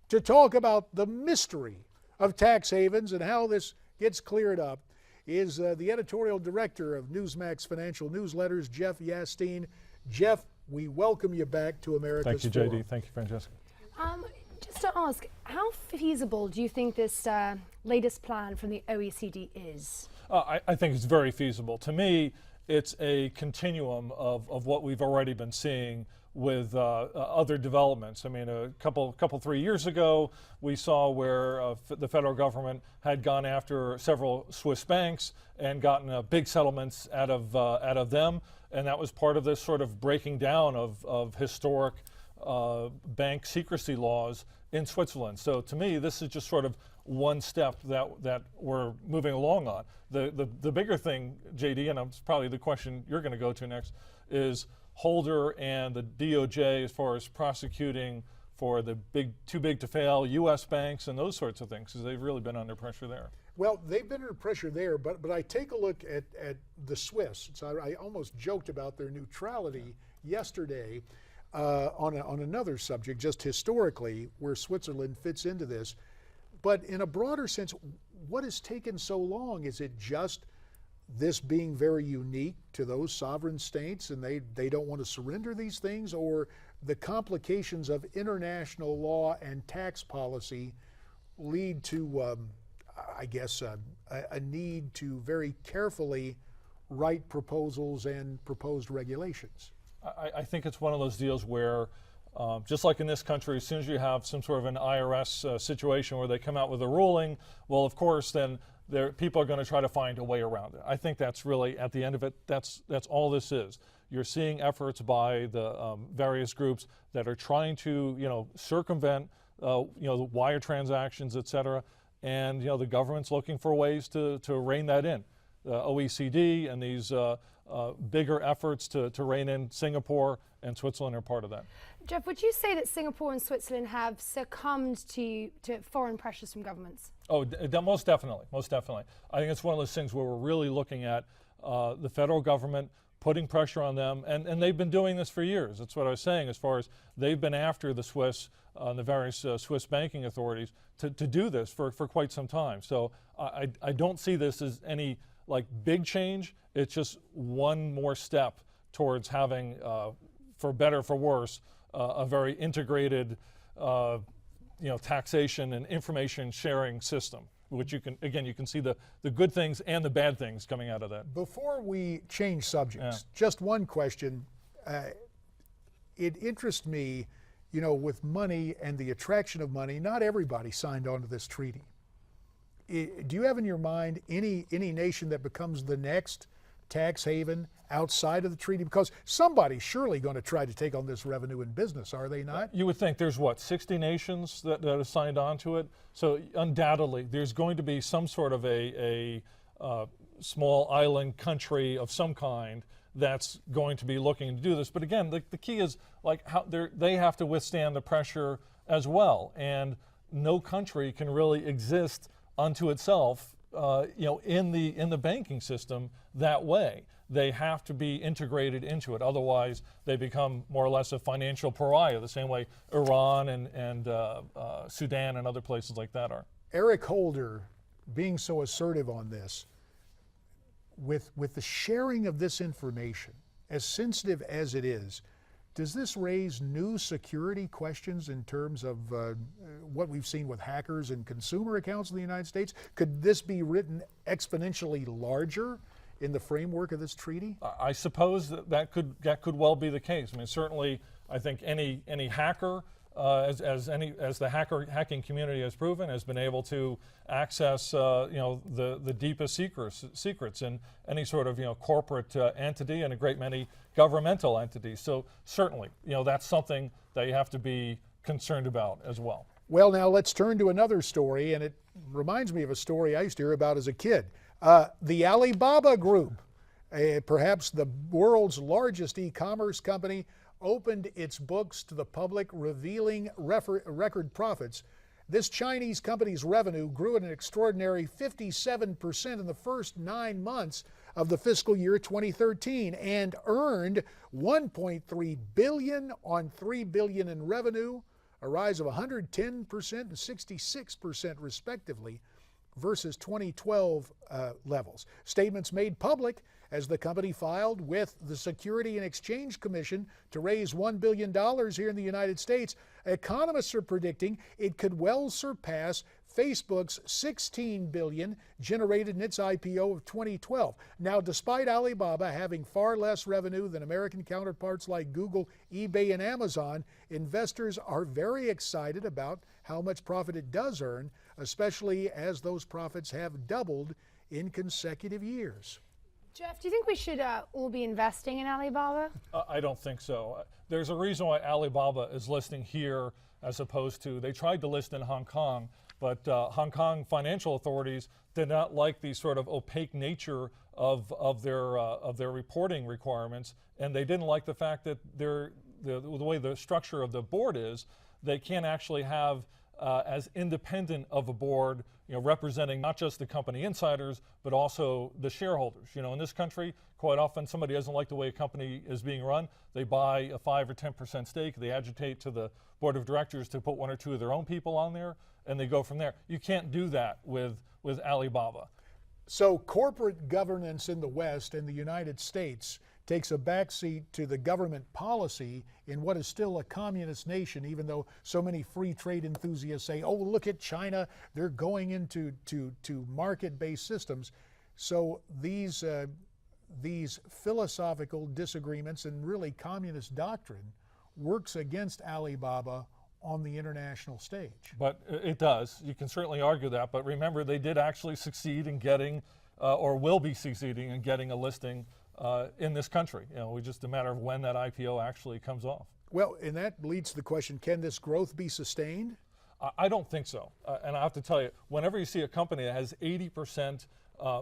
to talk about the mystery of tax havens and how this gets cleared up is the editorial director of Newsmax Financial Newsletters, Jeff Yastine. Jeff, we welcome you back to America's Thank you, Forum. JD. Thank you, Francesca. Just to ask, how feasible do you think this latest plan from the OECD is? I think it's very feasible. To me, it's a continuum of what we've already been seeing with other developments. I mean, a couple 3 years ago, we saw where the federal government had gone after several Swiss banks and gotten big settlements out of them, and that was part of this sort of breaking down of historic bank secrecy laws in Switzerland. So to me, this is just sort of one step that we're moving along on. The bigger thing, JD, and it's probably the question you're going to go to next, is Holder and the DOJ as far as prosecuting for the too big to fail U.S. banks and those sorts of things, because they've really been under pressure there. Well, they've been under pressure there, but I take a look at the Swiss. So I almost joked about their neutrality yesterday on another subject, just historically, where Switzerland fits into this. But in a broader sense, what has taken so long? Is it just this being very unique to those sovereign states and they don't want to surrender these things, or the complications of international law and tax policy lead to, I guess, a need to very carefully write proposals and proposed regulations? I think it's one of those deals where, just like in this country, as soon as you have some sort of an IRS situation where they come out with a ruling, well, of course, then people are going to try to find a way around it. I think that's really, at the end of it, that's all this is. You're seeing efforts by the various groups that are trying to, circumvent, the wire transactions, et cetera, and the government's looking for ways to rein that in. The OECD and these bigger efforts to rein in Singapore and Switzerland are part of that. Jeff, would you say that Singapore and Switzerland have succumbed to foreign pressures from governments? Oh, most definitely, most definitely. I think it's one of those things where we're really looking at the federal government putting pressure on them, and they've been doing this for years. That's what I was saying, as far as they've been after the Swiss, the various Swiss banking authorities to do this for quite some time. So I don't see this as any big change. It's just one more step towards having, for better, for worse, a very integrated, taxation and information sharing system, which you can see the good things and the bad things coming out of that. Before we change subjects, just one question. It interests me, with money and the attraction of money, not everybody signed on to this treaty. Do you have in your mind any nation that becomes the next tax haven outside of the treaty? Because somebody's surely going to try to take on this revenue in business, are they not? You would think there's 60 nations that have signed on to it. So undoubtedly there's going to be some sort of a small island country of some kind that's going to be looking to do this. But again, the key is how they have to withstand the pressure as well. And no country can really exist unto itself, in the banking system that way. They have to be integrated into it. Otherwise, they become more or less a financial pariah, the same way Iran and Sudan and other places like that are. Eric Holder, being so assertive on this, with the sharing of this information, as sensitive as it is, does this raise new security questions in terms of what we've seen with hackers and consumer accounts in the United States? Could this be written exponentially larger in the framework of this treaty? I suppose that could well be the case. I mean, certainly, I think any hacker, as the hacking community has proven, has been able to access the deepest secrets in any sort of corporate entity and a great many governmental entities. So certainly, that's something that you have to be concerned about as well. Well, now let's turn to another story, and it reminds me of a story I used to hear about as a kid. The Alibaba Group, perhaps the world's largest e-commerce company, opened its books to the public, revealing record profits. This Chinese company's revenue grew at an extraordinary 57% in the first 9 months of the fiscal year 2013 and earned $1.3 billion on $3 billion in revenue, a rise of 110% and 66% respectively versus 2012 levels. Statements made public as the company filed with the Security and Exchange Commission to raise $1 billion here in the United States. Economists are predicting it could well surpass Facebook's $16 billion generated in its IPO of 2012. Now, despite Alibaba having far less revenue than American counterparts like Google, eBay, and Amazon, investors are very excited about how much profit it does earn, especially as those profits have doubled in consecutive years. Jeff, do you think we should all be investing in Alibaba? I don't think so. There's a reason why Alibaba is listing here as opposed to, they tried to list in Hong Kong, but Hong Kong financial authorities did not like the sort of opaque nature of their reporting requirements, and they didn't like the fact that the way the structure of the board is, they can't actually have as independent of a board, representing not just the company insiders, but also the shareholders. In this country, quite often somebody doesn't like the way a company is being run. They buy a 5 or 10% stake. They agitate to the board of directors to put 1 or 2 of their own people on there, and they go from there. You can't do that with Alibaba. So corporate governance in the West and the United States takes a backseat to the government policy in what is still a communist nation, even though so many free trade enthusiasts say, oh, look at China, they're going into market-based systems. So these philosophical disagreements and really communist doctrine works against Alibaba on the international stage. But it does. You can certainly argue that, but remember, they did actually succeed in getting, or will be succeeding in getting a listing in this country. It's just a matter of when that IPO actually comes off. Well, and that leads to the question, can this growth be sustained? I don't think so. And I have to tell you, whenever you see a company that has 80%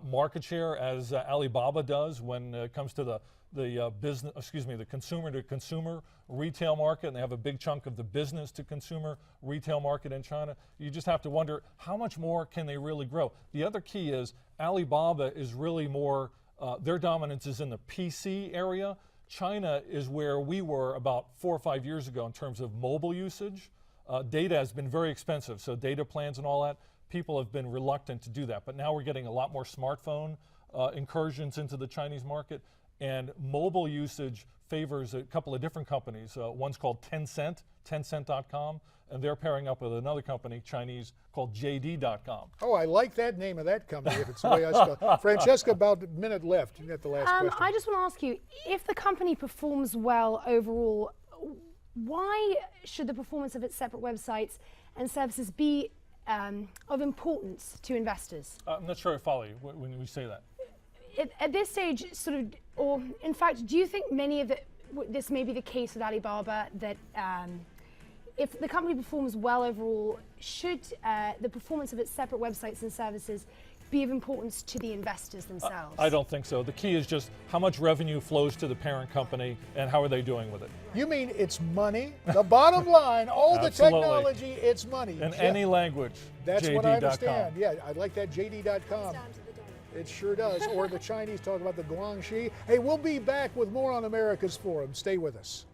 market share, as Alibaba does when it comes to the consumer to consumer retail market, and they have a big chunk of the business to consumer retail market in China, you just have to wonder how much more can they really grow. The other key is Alibaba is really more, their dominance is in the PC area. China is where we were about 4 or 5 years ago in terms of mobile usage. Data has been very expensive, so data plans and all that, people have been reluctant to do that. But now we're getting a lot more smartphone incursions into the Chinese market, and mobile usage favors a couple of different companies. One's called Tencent, Tencent.com, and they're pairing up with another company, Chinese, called JD.com. Oh, I like that name of that company, if it's the way I spell. Francesca, about a minute left. You got the last question. I just want to ask you, if the company performs well overall, why should the performance of its separate websites and services be of importance to investors? I'm not sure I follow you when we say that. At this stage, sort of, or in fact, do you think this may be the case with Alibaba, that if the company performs well overall, should the performance of its separate websites and services be of importance to the investors themselves? I don't think so. The key is just how much revenue flows to the parent company and how are they doing with it. You mean it's money? The bottom line, all the technology, it's money. In any language, That's JD.com. what I understand. Yeah, I like that JD.com. It sure does. Or the Chinese talk about the Guangxi. Hey, we'll be back with more on America's Forum. Stay with us.